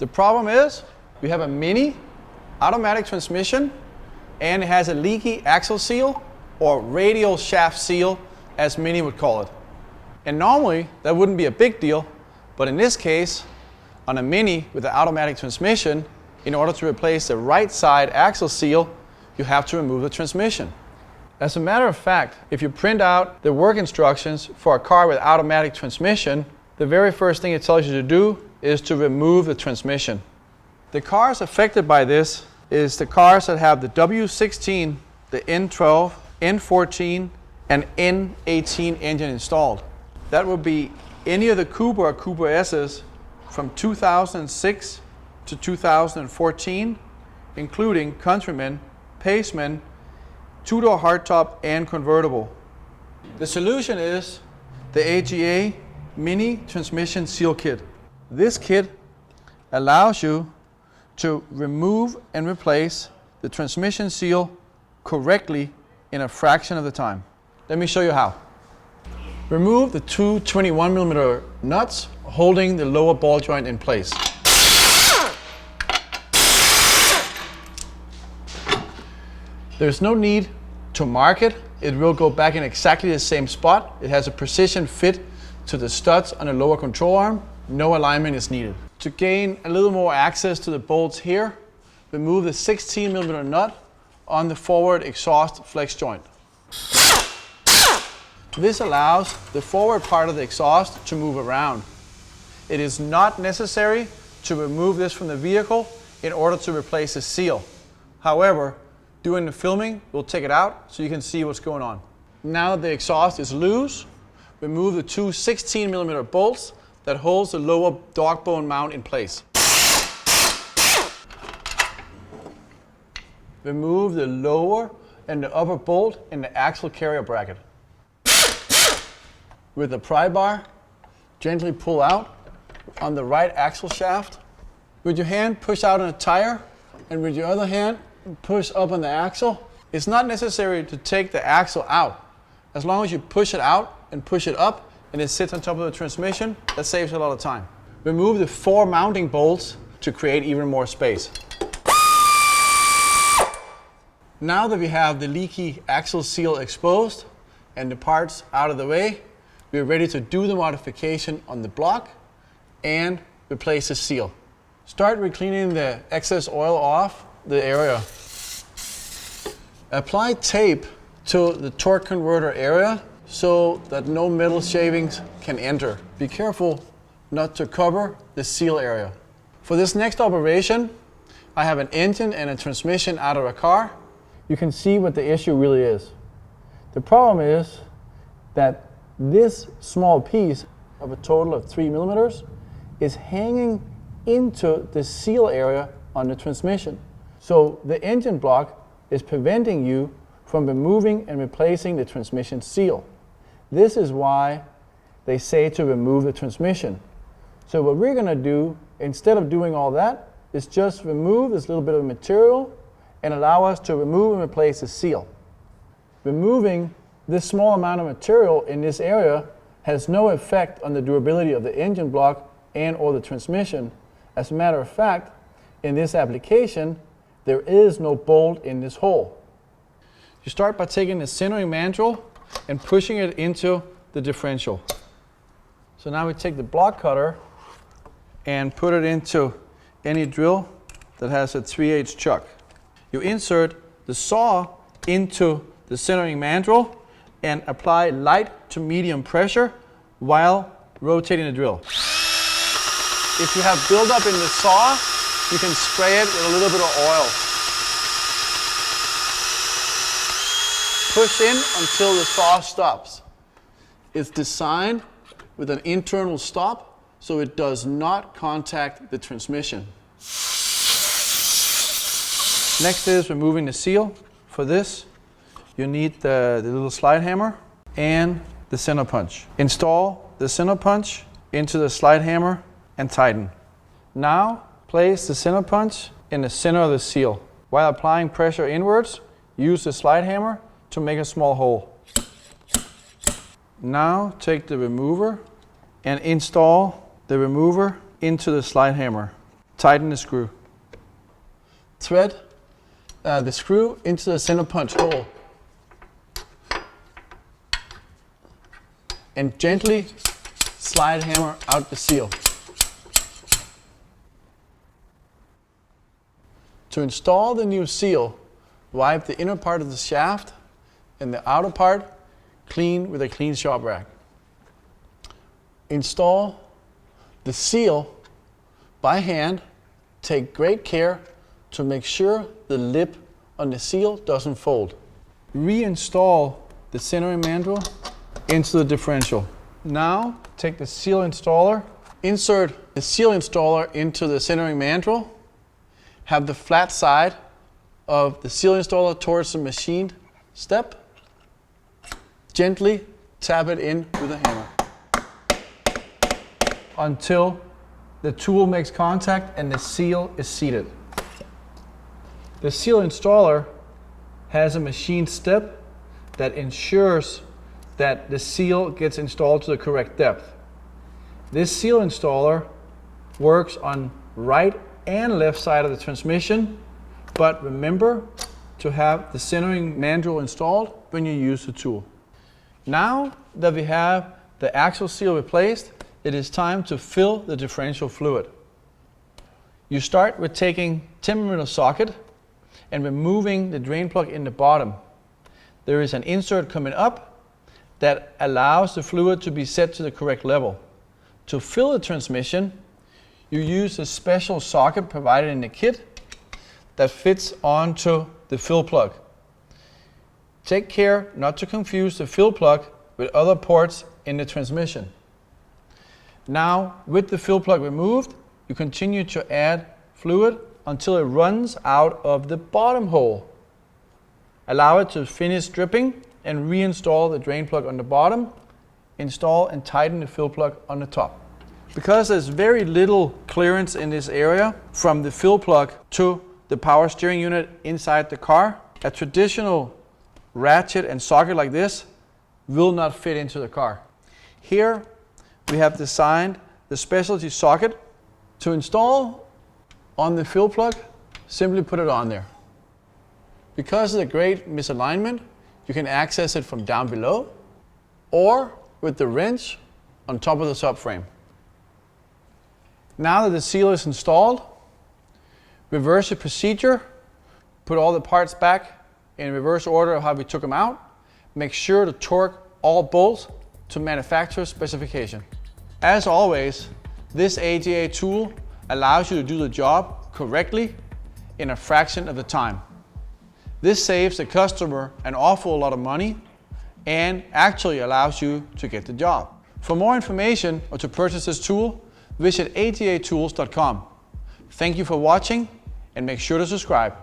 The problem is we have a mini automatic transmission and it has a leaky axle seal or radial shaft seal, as many would call it. And normally that wouldn't be a big deal, but in this case, on a Mini with an automatic transmission, in order to replace the right side axle seal, you have to remove the transmission. As a matter of fact, if you print out the work instructions for a car with automatic transmission, the very first thing it tells you to do is to remove the transmission. The cars affected by this is the cars that have the W16, the N12, N14 and N18 engine installed. That would be any of the Cooper or Cooper S's from 2006 to 2014, including Countryman, Paceman, Door Hardtop and Convertible. The solution is the AGA Mini Transmission Seal Kit. This kit allows you to remove and replace the transmission seal correctly in a fraction of the time. Let me show you how. Remove the two 21mm nuts holding the lower ball joint in place. There's no need to mark it. It will go back in exactly the same spot. It has a precision fit to the studs on the lower control arm. No alignment is needed. To gain a little more access to the bolts here, remove the 16mm nut on the forward exhaust flex joint. This allows the forward part of the exhaust to move around. It is not necessary to remove this from the vehicle in order to replace the seal. However, during the filming, we'll take it out so you can see what's going on. Now that the exhaust is loose, remove the two 16mm bolts that holds the lower dog bone mount in place. Remove the lower and the upper bolt in the axle carrier bracket. With the pry bar, gently pull out on the right axle shaft. With your hand, push out on a tire, and with your other hand, push up on the axle. It's not necessary to take the axle out. As long as you push it out and push it up, and it sits on top of the transmission, that saves a lot of time. Remove the 4 mounting bolts to create even more space. Now that we have the leaky axle seal exposed and the parts out of the way, we are ready to do the modification on the block and replace the seal. Start recleaning the excess oil off the area. Apply tape to the torque converter area so that no metal shavings can enter. Be careful not to cover the seal area. For this next operation, I have an engine and a transmission out of a car. You can see what the issue really is. The problem is that this small piece of a total of 3mm is hanging into the seal area on the transmission. So the engine block is preventing you from removing and replacing the transmission seal. This is why they say to remove the transmission. So what we're going to do, instead of doing all that, is just remove this little bit of material and allow us to remove and replace the seal. Removing this small amount of material in this area has no effect on the durability of the engine block and or the transmission. As a matter of fact, in this application, there is no bolt in this hole. You start by taking the centering mandrel and pushing it into the differential. So now we take the block cutter and put it into any drill that has a 3/8 chuck. You insert the saw into the centering mandrel and apply light to medium pressure while rotating the drill. If you have buildup in the saw, you can spray it with a little bit of oil. Push in until the saw stops. It's designed with an internal stop so it does not contact the transmission. Next is removing the seal. For this, you need the little slide hammer and the center punch. Install the center punch into the slide hammer and tighten. Now, place the center punch in the center of the seal. While applying pressure inwards, use the slide hammer to make a small hole. Now, take the remover and install the remover into the slide hammer. tighten the screw. Thread the screw into the center punch hole and gently slide hammer out the seal. To install the new seal, wipe the inner part of the shaft and the outer part clean with a clean shop rag. Install the seal by hand. Take great care to make sure the lip on the seal doesn't fold. Reinstall the centering mandrel into the differential. Now take the seal installer, insert the seal installer into the centering mandrel. Have the flat side of the seal installer towards the machined step. Gently tap it in with a hammer until the tool makes contact and the seal is seated. The seal installer has a machined step that ensures that the seal gets installed to the correct depth. This seal installer works on right and left side of the transmission, but remember to have the centering mandrel installed when you use the tool. Now that we have the axle seal replaced, it is time to fill the differential fluid. You start with taking 10mm socket and removing the drain plug in the bottom. There is an insert coming up that allows the fluid to be set to the correct level. To fill the transmission, you use a special socket provided in the kit that fits onto the fill plug. Take care not to confuse the fill plug with other ports in the transmission. Now, with the fill plug removed, you continue to add fluid until it runs out of the bottom hole. Allow it to finish dripping and reinstall the drain plug on the bottom. Install and tighten the fill plug on the top. Because there's very little clearance in this area from the fill plug to the power steering unit inside the car, a traditional ratchet and socket like this will not fit into the car. Here we have designed the specialty socket. To install on the fill plug, simply put it on there. Because of the great misalignment, you can access it from down below or with the wrench on top of the subframe. Now that the seal is installed, reverse the procedure, put all the parts back in reverse order of how we took them out. Make sure to torque all bolts to manufacturer's specification. As always, this AGA tool allows you to do the job correctly in a fraction of the time. This saves the customer an awful lot of money and actually allows you to get the job. For more information or to purchase this tool, visit agatools.com. Thank you for watching and make sure to subscribe.